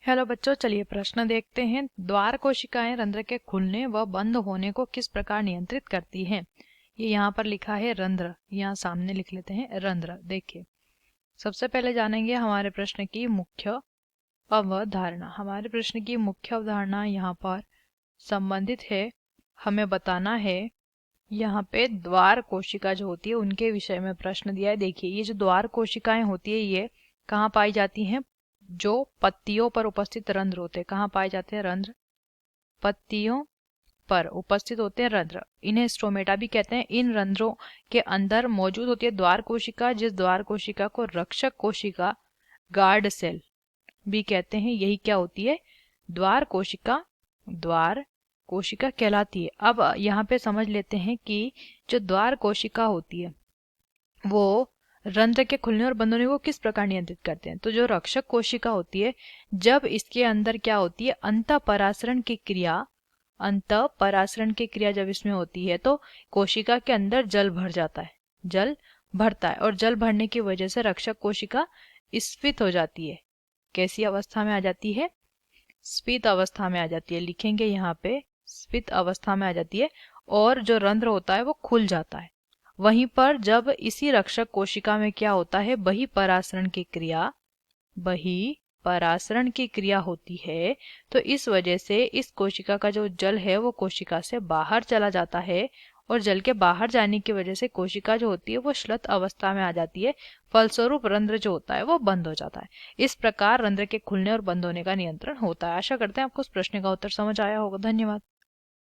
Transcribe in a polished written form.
Hello बच्चों, चलिए प्रश्न देखते हैं। द्वार कोशिकाएं रंध्र के खुलने व बंद होने को किस प्रकार नियंत्रित करती हैं। ये यहाँ पर लिखा है रंध्र, यहाँ सामने लिख लेते हैं रंध्र। देखिए, सबसे पहले जानेंगे हमारे प्रश्न की मुख्य अवधारणा। हमारे प्रश्न की मुख्य अवधारणा यहाँ पर संबंधित है, हमें बताना है यहाँ पे द्वार कोशिका जो होती है उनके विषय में प्रश्न दिया है। देखिए, ये जो द्वार कोशिकाएं होती है ये कहाँ पाई जाती हैं? जो पत्तियों पर उपस्थित रंध्र होते हैं। कहाँ पाए जाते हैं रंध्र? पत्तियों पर उपस्थित होते हैं रंध्र। इन्हें स्ट्रोमेटा भी कहते हैं। इन रंध्रों के अंदर मौजूद होती है द्वार कोशिका, जिस द्वार कोशिका को रक्षक कोशिका, गार्ड सेल भी कहते हैं। यही क्या होती है? द्वार कोशिका, द्वार कोशिका कहलाती है। अब यहाँ पे समझ लेते हैं कि जो द्वार कोशिका होती है वो रंध्र के खुलने और बंद होने को किस प्रकार नियंत्रित करते हैं। तो जो रक्षक कोशिका होती है, जब इसके अंदर क्या होती है, अंतःपरासरण की क्रिया, अंतःपरासरण की क्रिया जब इसमें होती है तो कोशिका के अंदर जल भर जाता है, जल भरता है, और जल भरने की वजह से रक्षक कोशिका स्फीत हो जाती है। कैसी अवस्था में आ जाती है? स्फीत अवस्था में आ जाती है। लिखेंगे यहाँ पे स्फीत अवस्था में आ जाती है, और जो रंध्र होता है वो खुल जाता है। वहीं पर जब इसी रक्षक कोशिका में क्या होता है, बहिःपरासरण की क्रिया, बहिःपरासरण की क्रिया होती है, तो इस वजह से इस कोशिका का जो जल है वो कोशिका से बाहर चला जाता है, और जल के बाहर जाने की वजह से कोशिका जो होती है वो श्लथ अवस्था में आ जाती है। फलस्वरूप रंध्र जो होता है वो बंद हो जाता है। इस प्रकार रंध्र के खुलने और बंद होने का नियंत्रण होता है। आशा करते हैं आपको इस प्रश्न का उत्तर समझ आया होगा। धन्यवाद।